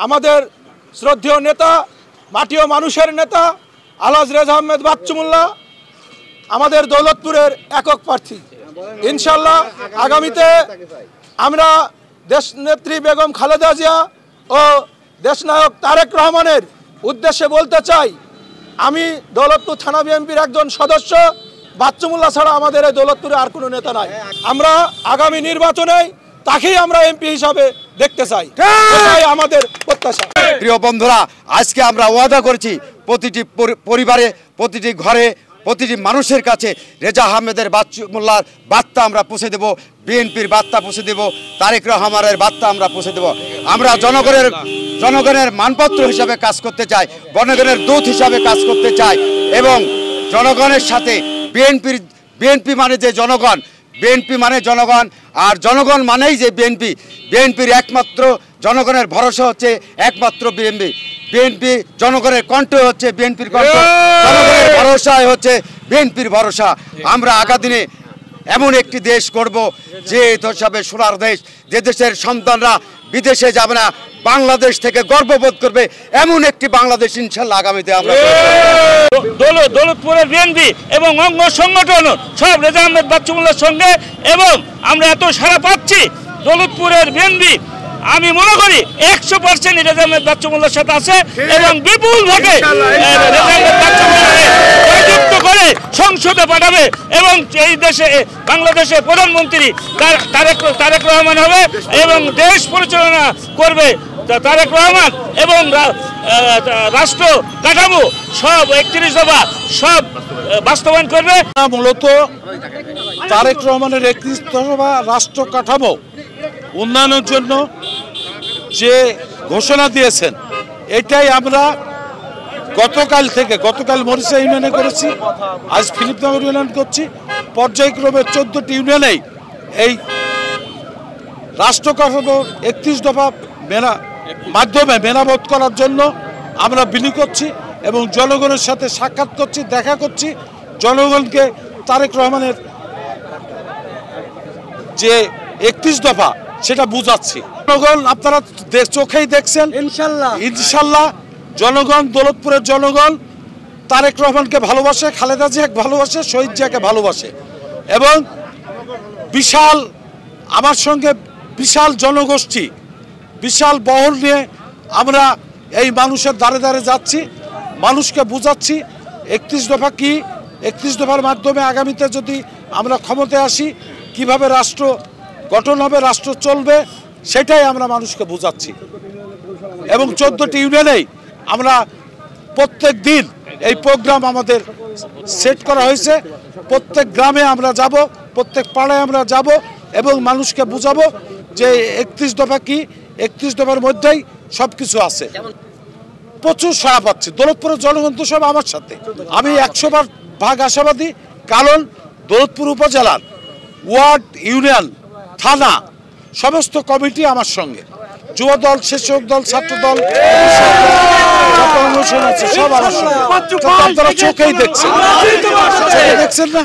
আমাদের শ্রদ্ধেয় নেতা, মাটি ও মানুষের নেতা আলহাজ রেজা আহমেদ বাচ্চু মোল্লা আমাদের দৌলতপুরের একক প্রার্থী। ইনশাল্লাহ আগামীতে আমরা দেশনেত্রী বেগম খালেদা জিয়া ও দেশনায়ক তারেক রহমানের উদ্দেশ্যে বলতে চাই, আমি দৌলতপুর থানা বিএনপির একজন সদস্য। বাচ্চু মোল্লা ছাড়া আমাদের এই দৌলতপুরে আর কোনো নেতা নাই। আমরা আগামী নির্বাচনে তাকেই আমরা এমপি হিসাবে দেখতে চাই, এটাই আমাদের প্রত্যাশা। প্রিয় বন্ধুরা, আজকে আমরা ওয়াদা করেছি প্রতিটি পরিবারে, প্রতিটি ঘরে, প্রতিটি মানুষের কাছে রেজা আহমেদের বাচ্চু মোল্লার বার্তা আমরা পৌঁছে দেব, বিএনপির বার্তা পৌঁছে দেব, তারেক রহমানের বার্তা আমরা পৌঁছে দেব। আমরা জনগণের মানপত্র হিসাবে কাজ করতে চাই, জনগণের দূত হিসাবে কাজ করতে চাই এবং জনগণের সাথে বিএনপি মানে যে জনগণ, বিএনপি মানে জনগণ, আর জনগণ মানেই যে বিএনপির একমাত্র জনগণের ভরসা হচ্ছে একমাত্র বিএনপি জনগণের কণ্ঠ হচ্ছে বিএনপির কণ্ঠ, জনগণের ভরসায় হচ্ছে বিএনপির ভরসা। আমরা আগামী এমন একটি দেশ করব যে হিসাবে সোনার দেশ, যে দেশের সন্তানরা বিদেশে যাবে না, বাংলাদেশ থেকে গর্ববোধ করবে, এমন একটি বাংলাদেশ ইনশাল্লাহ আগামীতে আমরা। দৌলতপুরের বিএনপি এবং অঙ্গ সংগঠন সব রেজা আহমেদ বাচ্চু মোল্লার সঙ্গে, এবং আমরা এত সাড়া পাচ্ছি দৌলতপুরের বিএনপি, আমি মনে করি 100% রেজা আহমেদ বাচ্চু মোল্লার সাথে আছে এবং বিপুল ভাবে রেজা আহমেদ বাচ্চু মোল্লাকে জয়যুক্ত করে সংসদে পাঠাবে এবং এই দেশে বাংলাদেশের প্রধানমন্ত্রী তারেক রহমান হবে এবং দেশ পরিচালনা করবে তারেক রহমান এবং রাষ্ট্র কাঠামো সব 31 দফা সব বাস্তবায়ন করবে। মূলত তারেক রহমানের 31 দফা রাষ্ট্র কাঠামো উন্নয়নের জন্য যে ঘোষণা দিয়েছেন, এটাই আমরা গতকাল মরিচা ইউনিয়নে করেছি, আজ ফিলিপনগর ইউনিয়ন করছি, পর্যায়ক্রমে 14টি ইউনিয়নেই এই রাষ্ট্র কাঠামো 31 দফা মাধ্যমে মেরামত করার জন্য আমরা বিলি করছি এবং জনগণের সাথে সাক্ষাৎ করছি, দেখা করছি, জনগণকে তারেক রহমানের যে 31 দফা সেটা বুঝাচ্ছি। জনগণ আপনারা চোখেই দেখছেন, ইনশাল্লাহ জনগণ, দৌলতপুরের জনগণ তারেক রহমানকে ভালোবাসে, খালেদা জিয়াকে ভালোবাসে, শহীদ জিয়াকে ভালোবাসে এবং আমার সঙ্গে বিশাল জনগোষ্ঠী, বিশাল বহর নিয়ে আমরা এই মানুষের দ্বারে দ্বারে যাচ্ছি, মানুষকে বুঝাচ্ছি 31 দফা কি, 31 দফার মাধ্যমে আগামীতে যদি আমরা ক্ষমতায় আসি কিভাবে রাষ্ট্র গঠন হবে, রাষ্ট্র চলবে, সেটাই আমরা মানুষকে বুঝাচ্ছি। এবং 14টি ইউনিয়নেই আমরা প্রত্যেক দিন এই প্রোগ্রাম আমাদের সেট করা হয়েছে, প্রত্যেক গ্রামে আমরা যাব, প্রত্যেক পাড়ায় আমরা যাব এবং মানুষকে বুঝাবো যে 31 দফা কি, 31 দফার মধ্যেই সব কিছু আছে। প্রচুর সাড়া পাচ্ছি, দৌলতপুরের জনগণ তো সব আমার সাথে, আমি 100% আশাবাদী, কারণ দৌলতপুর উপজেলার ওয়ার্ড, ইউনিয়ন, থানা সমস্ত কমিটি আমার সঙ্গে, যুব দল, স্বেচ্ছাসেবক দল, ছাত্র দল, সব আমার সঙ্গে, আপনারা চোখেই দেখছেন না।